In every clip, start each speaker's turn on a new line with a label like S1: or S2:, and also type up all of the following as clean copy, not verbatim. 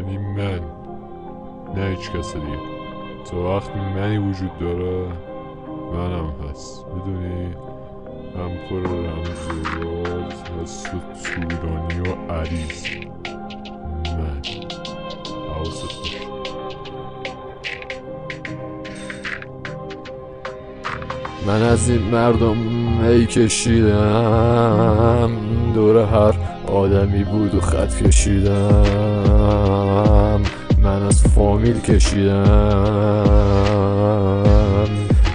S1: یعنی من، نه هیچ کس دیگه. تا وقتی منی وجود داره منم هست، میدونی؟ هم پر رمز و راز هست و طولانی و عریض. من حواست باشه. من از این مردم هی کشیدم، دور هر آدمی بود و خط کشیدم. من از فامیل کشیدم،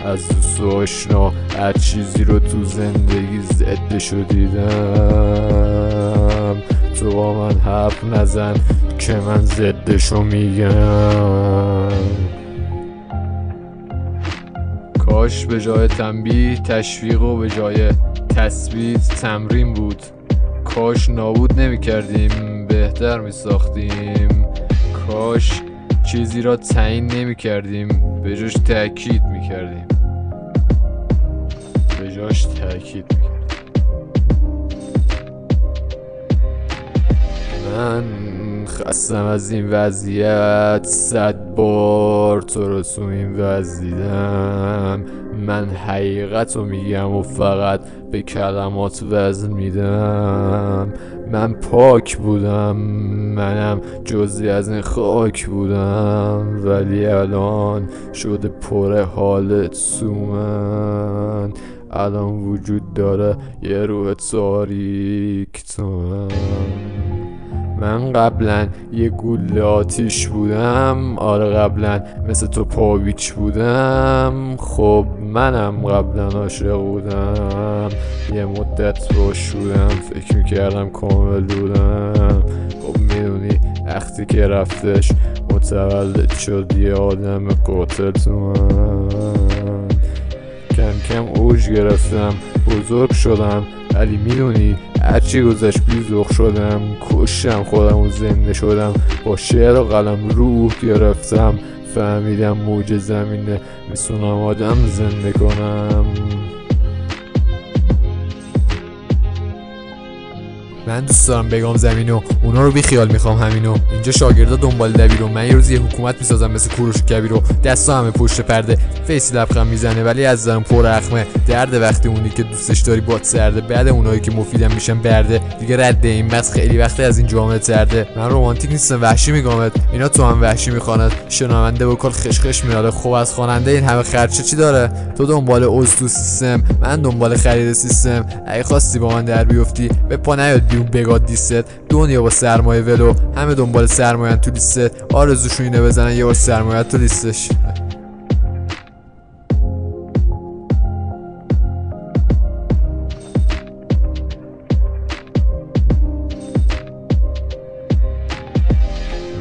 S1: از دوست و آشنا هر چیزی رو تو زندگی ضدشو دیدم. تو با من حرف نزن که من ضدشو میگم. کاش به جای تنبیه تشویق و به جای تثبیت تمرین بود. کاش نابود نمی کردیم، بهتر می ساختیم. کاش چیزی را تعیین نمی کردیم، به جاش تأکید می کردیم. من خستم از این وضعیت، 100 بار تو رو تو این وضع دیدم. من حقیقت رو میگم و فقط به کلمات وزن میدم. من پاک بودم، منم جزئی از این خاک بودم، ولی الان شده پر حالت تو من. الان وجود داره یه روح تاریک تو من قبلا یه گوله آتیش بودم، آره قبلا مثل تو پاویچ بودم. خب منم قبلا عاشق بودم، یه مدت باش بودم، فکر میکردم کامل بودم. خب میدونی وقتی که رفتش متولد شد یه آدم قاتل تو من. کم کم اوج گرفتم، بزرگ شدم، ولی میدونی هرچی گذشت بیزوق شدم. کشتم خودم و زنده شدم، با شعر و قلم روح گرفتم. فهمیدم موج زمینه میتونم آدم زنده کنم. من دوست دارم بگم زمینو، اونا رو بی خیال میخوام همینو. اینجا شاگردا دنبال دبیرو، من یه روز یه حکومت میسازم مثل کوروش کبیرو. دستا همه پشت پرده، فیسی لبخند میزنه ولی از دارم پر اخمه. درد وقتی اونی که دوستش داری باد سرده، بعد اونایی که مفیدم میشن برده. دیگه رد این بس خیلی وقتی از این جامعه ترده. من رمانتیک نیستم، وحشی میگامت، اینا تو هم وحشی میخواند. شنونده با کل خشخش میاره، خب از خواننده این همه خرچه چی داره؟ تو دنبال اوز تو سیستم، من دنبال خرید سیستم. اگه خواستی با من در بیفتی به پا نیاد بیرون بگاد دیست. دنیا با سرمایه ولو، همه دنبال سرمایه تو لیست. آرزوشون اینه بزنن یه بار سرمایه تو لیستش.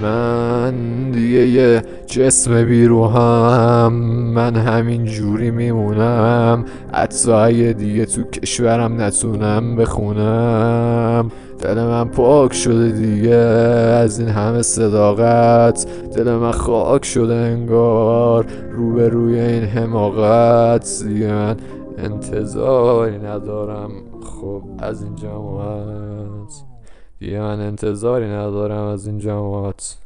S1: من دیگه یه جسم بیروهم، من همین جوری میمونم. حتی اگه دیگه تو کشورم نتونم بخونم. دل من پاک شده دیگه از این همه صداقت. دل من خاک شده انگار روبروی این حماقت. دیگه من انتظاری ندارم خب از این جماعت. دیگه من انتظاری ندارم از این جماعت.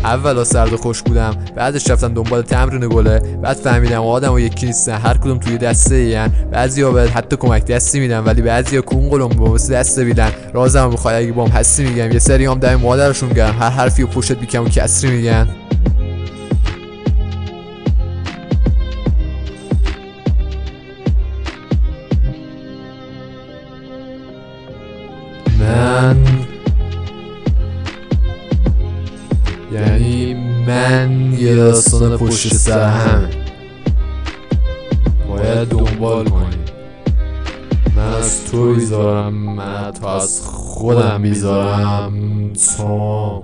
S1: اولا سرد و خوش بودم، بعدش رفتم دنبال تمرین گله. بعد فهمیدم آدم و یکی نیستن، هر کدوم توی دسته این. بعضیا بهت حتی کمک دستی میدن، ولی بعضیا کون قلم با واسه دسته میدن. رازم بخوای اگه بام هستی میگم، یه سری هم دم مادرشون گرم، هر حرفی و پشت بیکم و کسری میگن. یعنی من یه داستان پشت سر همه باید دنبال کنی. من از تو بیزارم، من تا از خودم بیزارم. تو